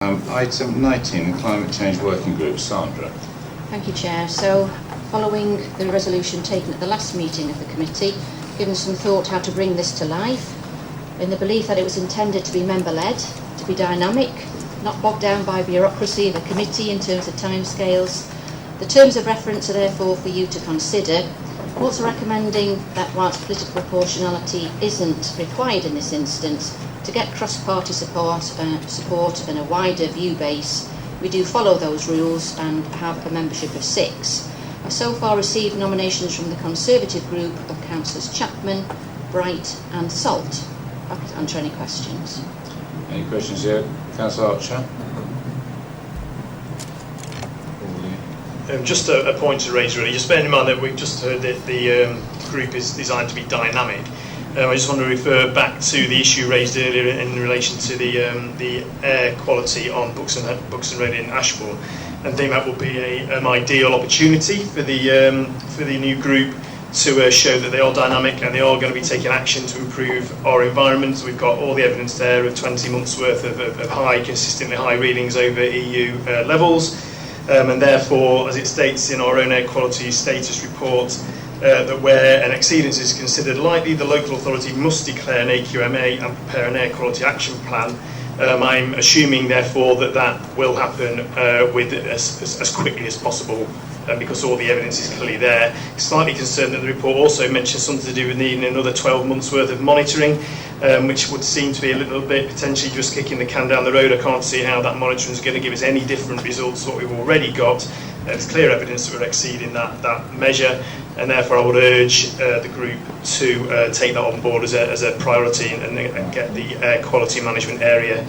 Item 19, Climate Change Working Group. Sandra. Thank you, Chair. So, following the resolution taken at the last meeting of the committee, given some thought how to bring this to life, in the belief that it was intended to be member-led, to be dynamic, not bogged down by bureaucracy of the committee in terms of timescales. The terms of reference are therefore for you to consider. I'm also recommending that whilst political proportionality isn't required in this instance, to get cross-party support and a wider view base, we do follow those rules and have a membership of 6. I've so far received nominations from the Conservative group of Councillors Chapman, Bright and Salt. Happy to answer any questions. Any questions here? Councillor Archer. Just a point to raise, really. Just bearing in mind that we've just heard that the group is designed to be dynamic. I just want to refer back to the issue raised earlier in relation to the air quality on Buxton Road in Ashbourne, and I think that will be an ideal opportunity for the new group to show that they are dynamic and they are going to be taking action to improve our environment. We've got all the evidence there of 20 months worth of consistently high readings over EU levels, and therefore, as it states in our own air quality status report, that where an exceedance is considered likely, the local authority must declare an AQMA and prepare an air quality action plan. I'm assuming, therefore, that will happen with as quickly as possible, because all the evidence is clearly there. Slightly concerned that the report also mentions something to do with needing another 12 months worth of monitoring, which would seem to be a little bit potentially just kicking the can down the road. I can't see how that monitoring is going to give us any different results to what we've already got. There's clear evidence that we're exceeding that measure, and therefore I would urge the group to take that on board as a priority and get the air quality management area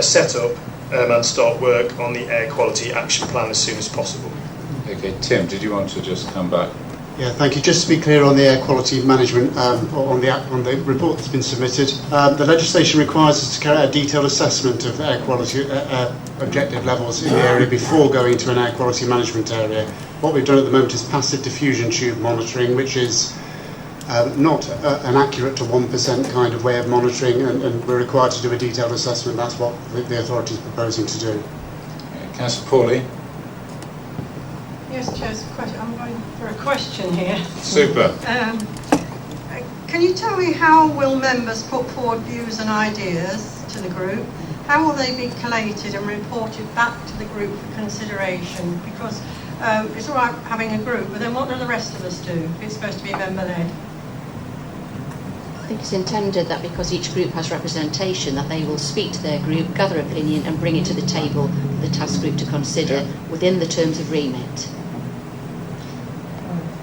set up and start work on the air quality action plan as soon as possible. Okay, Tim, did you want to just come back? Yeah, thank you. Just to be clear on the air quality management, on the report that's been submitted, the legislation requires us to carry out a detailed assessment of air quality objective levels in the area before going to an air quality management area. What we've done at the moment is passive diffusion tube monitoring, which is not an accurate to 1% kind of way of monitoring, and we're required to do a detailed assessment. That's what the authority is proposing to do. Councillor Pawley. Yes, Chair, I'm going for a question here. Super. Can you tell me how will members put forward views and ideas to the group? How will they be collated and reported back to the group for consideration? Because it's all right having a group, but then what do the rest of us do if it's supposed to be member-led? I think it's intended that because each group has representation, that they will speak to their group, gather opinion and bring it to the table for the task group to consider within the terms of remit.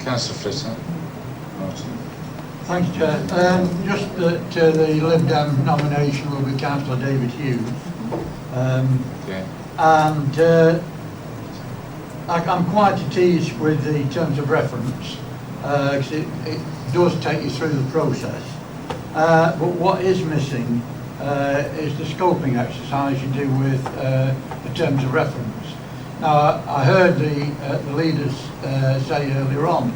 Councillor Flitter. Martin. Thanks, Chair. Just that the Lib Dem nomination will be Councillor David Hughes. Okay. And I'm quite at ease with the terms of reference, because it does take you through the process. But what is missing is the scoping exercise you do with the terms of reference. Now, I heard the leaders say earlier on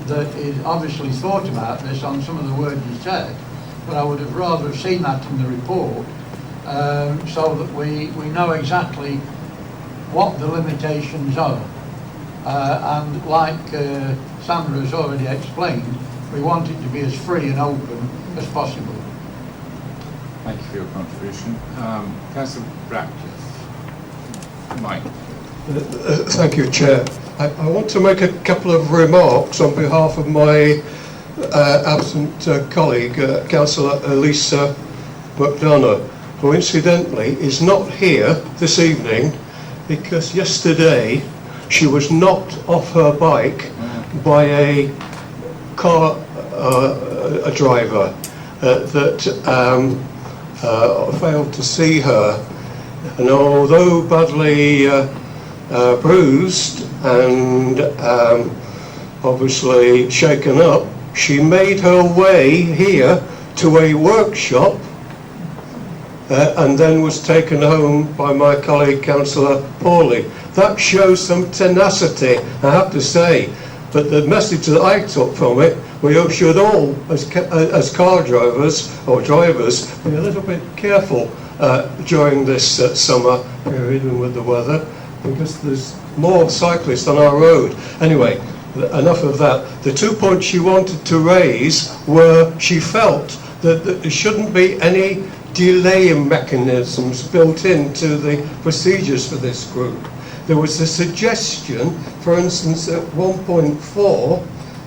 that he's obviously thought about this on some of the words he said, but I would have rather have seen that in the report, so that we know exactly what the limitations are. And like Sandra has already explained, we want it to be as free and open as possible. Thank you for your contribution. Councillor Ratcliffe. Mike. Thank you, Chair. I want to make a couple of remarks on behalf of my absent colleague, Councillor Elisa McDonough, who incidentally is not here this evening because yesterday she was knocked off her bike by a car a driver that failed to see her, and although badly bruised and obviously shaken up, she made her way here to a workshop and then was taken home by my colleague Councillor Pawley. That shows some tenacity, I have to say, but the message that I took from it, we should all, as car drivers or drivers, be a little bit careful during this summer period and with the weather, because there's more cyclists on our road. Anyway, enough of that. The 2 points she wanted to raise were she felt that there shouldn't be any delaying mechanisms built into the procedures for this group. There was a suggestion, for instance, at 1.4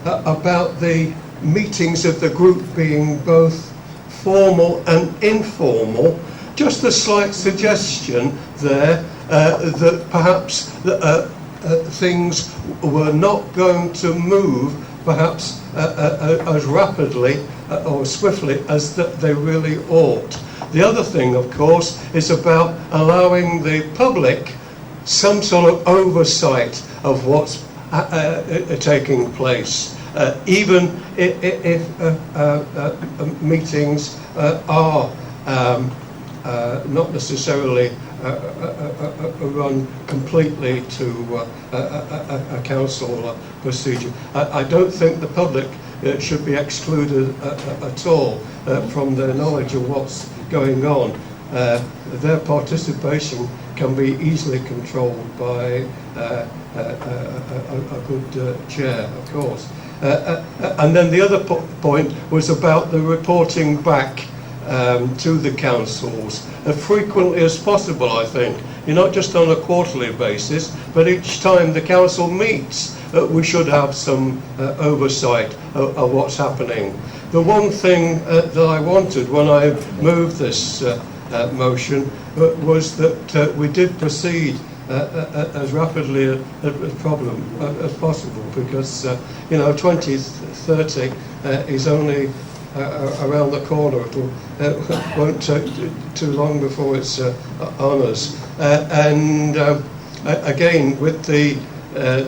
about the meetings of the group being both formal and informal. Just a slight suggestion there that perhaps things were not going to move perhaps as rapidly or swiftly as they really ought. The other thing, of course, is about allowing the public some sort of oversight of what's taking place, even if meetings are not necessarily run completely to a council procedure. I don't think the public should be excluded at all from their knowledge of what's going on. Their participation can be easily controlled by a good chair, of course. And then the other point was about the reporting back to the councils as frequently as possible, I think. Not just on a quarterly basis, but each time the council meets, we should have some oversight of what's happening. The one thing that I wanted when I moved this motion was that we did proceed as rapidly as possible, because 2030 is only around the corner. It won't take too long before it's on us. And again, with the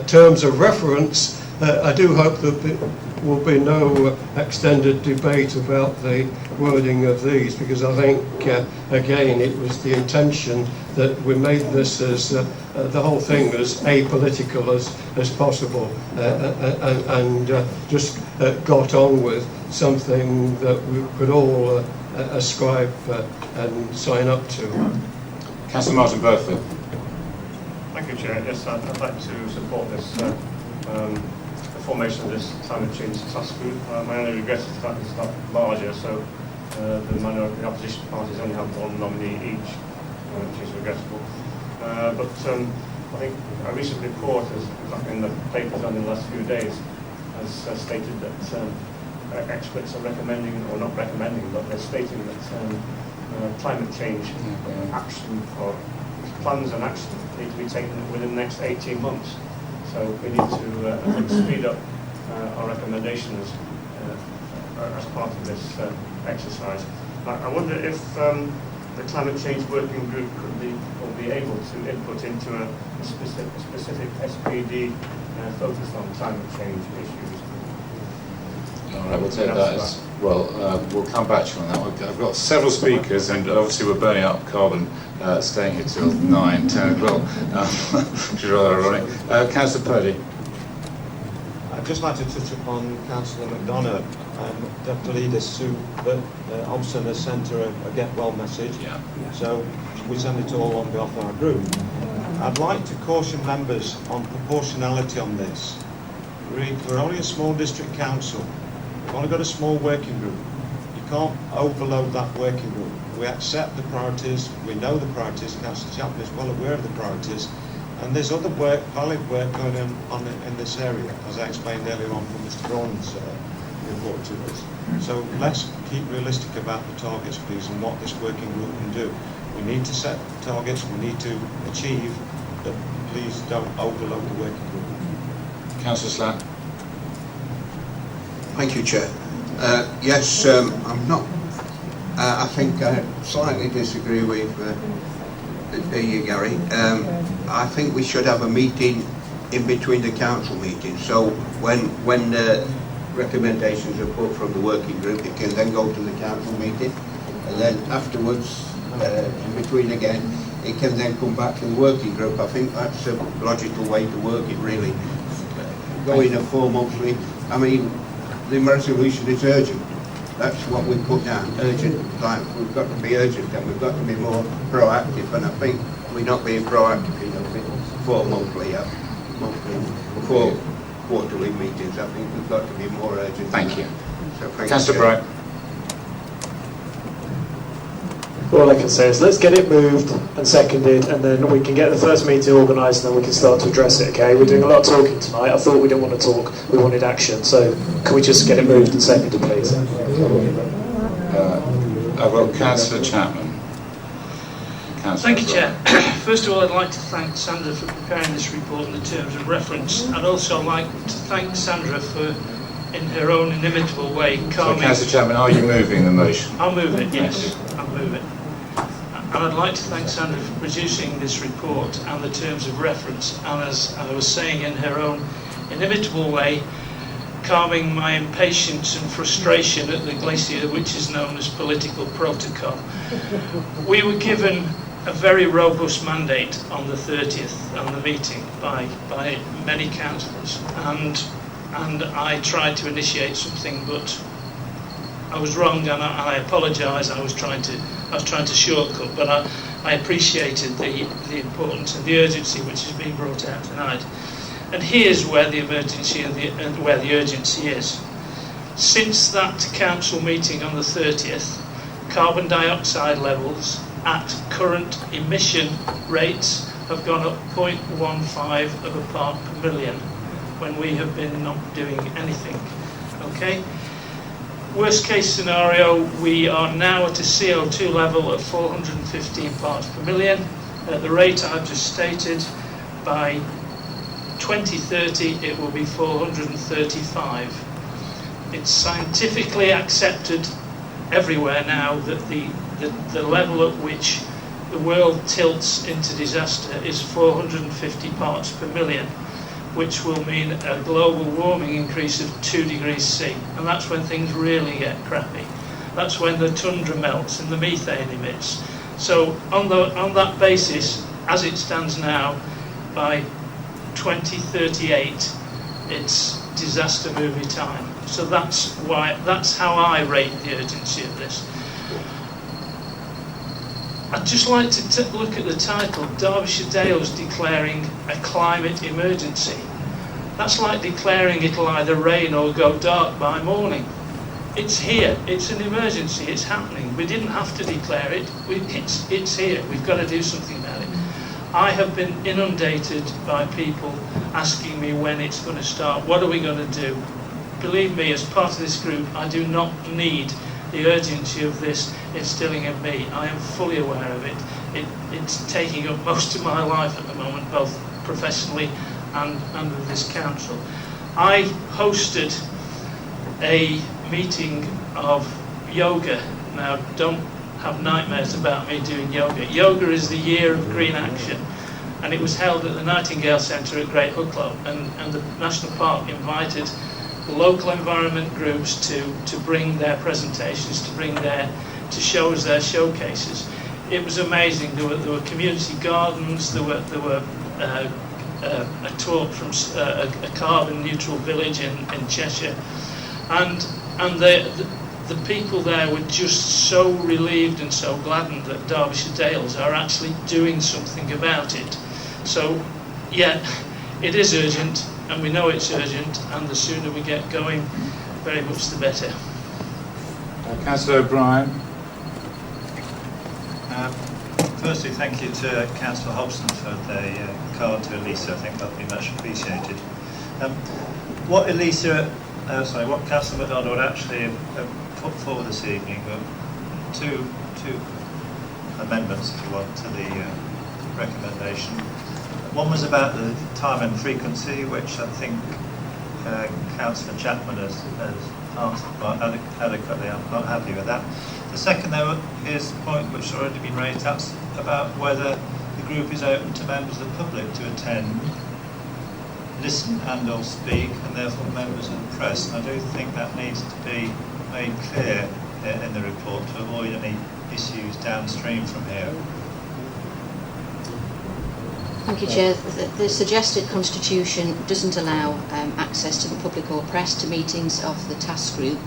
terms of reference, I do hope that there will be no extended debate about the wording of these, because I think, again, it was the intention that we made this as the whole thing as apolitical as possible, and just got on with something that we could all ascribe and sign up to. Councillor Martin Burford. Thank you, Chair. Yes, I'd like to support this the formation of this climate change task group. My only regret is that it's not larger, so the opposition parties only have one nominee each, which is regrettable. But I think a recent report, in the papers on in the last few days, has stated that experts are recommending, or not recommending, but they're stating that climate change action, or plans and action, need to be taken within the next 18 months. So we need to I think, speed up our recommendations as part of this exercise. I wonder if the climate change working group will be able to input into a specific SPD focused on climate change issues. All right, we'll take that as well. We'll come back to you on that. I've got several speakers, and obviously we're burning up carbon, staying here till 9, 10 o'clock, which is rather ironic. Councillor Purdy. I'd just like to touch upon Councillor McDonough, Dr. Leader Sue, that Omson has sent her a get well message. Yeah. So we send it all on behalf of our group. I'd like to caution members on proportionality on this. We're only a small district council. We've only got a small working group. You can't overload that working group. We accept the priorities, we know the priorities, Councillor Chapman is well aware of the priorities, and there's other work, valid work going on in this area, as I explained earlier on from Mr. Braun's report to us. So let's keep realistic about the targets, please, and what this working group can do. We need to set targets, we need to achieve, but please don't overload the working group. Councillor Slack. Thank you, Chair. Yes, I'm not. I think I slightly disagree with you, Gary. I think we should have a meeting in between the council meetings. So when the recommendations are put from the working group, it can then go to the council meeting, and then afterwards, in between again, it can then come back to the working group. I think that's a logical way to work it, really. Going a 4 monthly. I mean, the resolution is urgent. that's what we put down, urgent. Like, we've got to be urgent and we've got to be more proactive, and I think we're not being proactive enough for for quarterly meetings. I think we've got to be more urgent. Thank you. So thank Councillor you. Bright. All I can say is let's get it moved and seconded, and then we can get the first meeting organised, and then we can start to address it, okay? We're doing a lot of talking tonight. I thought we didn't want to talk, we wanted action. So can we just get it moved and seconded, please? I've got Councillor Chapman. Thank you, Chair. First of all, I'd like to thank Sandra for preparing this report in the terms of reference. I'd also like to thank Sandra for, in her own inimitable way, So, calming... Councillor Chapman, are you moving the motion? I'll move it, yes. I'll move it. And I'd like to thank Sandra for producing this report and the terms of reference, and as I was saying, in her own inimitable way, calming my impatience and frustration at the glacier which is known as political protocol. We were given a very robust mandate on the 30th on the meeting by many councillors, and I tried to initiate something, but I was wrong, and I apologise. I was trying to shortcut, but I appreciated the importance and the urgency which is being brought out tonight. And here's where the emergency and where the urgency is. Since that council meeting on the 30th, carbon dioxide levels at current emission rates have gone up 0.15 of a part per million when we have been not doing anything. Okay? Worst case scenario, we are now at a CO2 level of 415 parts per million. At the rate I've just stated, by 2030 it will be 435. It's scientifically accepted everywhere now that the level at which the world tilts into disaster is 450 parts per million, which will mean a global warming increase of 2 degrees C. And that's when things really get crappy. That's when the tundra melts and the methane emits. So on that basis, as it stands now, by 2038, it's disaster movie time. So that's how I rate the urgency of this. I'd just like to look at the title, Derbyshire Dales declaring a climate emergency. That's like declaring it'll either rain or go dark by morning. It's here, it's an emergency, it's happening. We didn't have to declare it, it's here, we've got to do something about it. I have been inundated by people asking me when it's going to start, what are we going to do? Believe me, as part of this group, I do not need the urgency of this instilling in me. I am fully aware of it. It's taking up most of my life at the moment, both professionally and with this council. I hosted a meeting of yoga. Now, don't have nightmares about me doing yoga. Yoga is the year of green action, and it was held at the Nightingale Centre at Great Hucklow, and the National Park invited the local environment groups to bring their presentations, to show us their showcases. It was amazing. There were community gardens. There were a talk from a carbon neutral village in Cheshire, and the people there were just so relieved and so gladdened that Derbyshire Dales are actually doing something about it. So, yeah, it is urgent, and we know it's urgent, and the sooner we get going, very much the better. Councillor O'Brien. Firstly, thank you to Councillor Hobson for the card to Elisa. I think that'll be much appreciated. What Councillor MacDonald actually put forward this evening were two amendments to the recommendation. One was about the time and frequency, which I think Councillor Chapman has answered quite adequately. I'm not happy with that. The second, though, is a point which has already been raised. That's about whether the group is open to members of the public to attend, listen and or speak, and therefore members of the press. And I do think that needs to be made clear in the report to avoid any issues downstream from here. Thank you, Chair. The suggested constitution doesn't allow access to the public or press to meetings of the task group.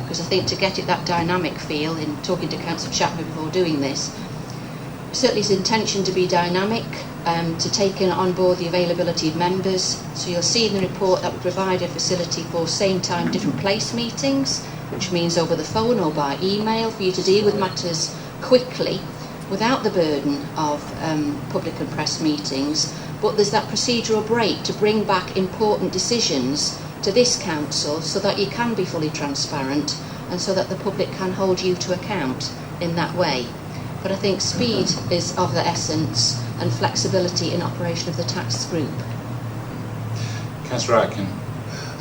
because I think to get it that dynamic feel, in talking to Councillor Chapman before doing this, certainly his intention to be dynamic, to take on board the availability of members. So you'll see in the report that we provide a facility for same time, different place meetings, which means over the phone or by email for you to deal with matters quickly without the burden of public and press meetings. But there's that procedural break to bring back important decisions to this council so that you can be fully transparent and so that the public can hold you to account in that way. But I think speed is of the essence and flexibility in operation of the tax group. Councillor Atkin.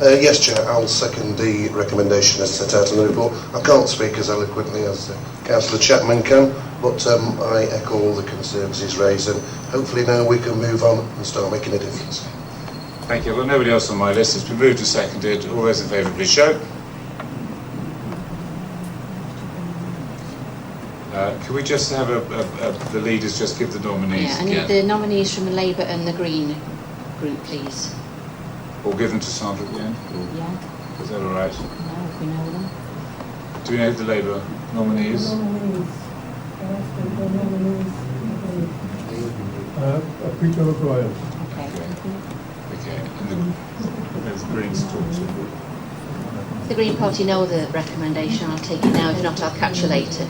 Yes, Chair, I'll second the recommendation as set out in the report. I can't speak as eloquently as Councillor Chapman can, but I echo all the concerns he's raised, and hopefully now we can move on and start making a difference. Thank you. I've got nobody else on my list. It's been moved and seconded. All those in favour, please show. Can we just have the leaders just give the nominees Yeah, I need again? the nominees from the Labour and the Green group, please. Or give them to Sandra at the end? Yeah. Is that all right? No, if we know them. Do we know the Labour nominees? Peter O'Brien. Okay. Okay. And the Greens talk to. The Green Party know the recommendation. I'll take it now. If not, I'll catch you later.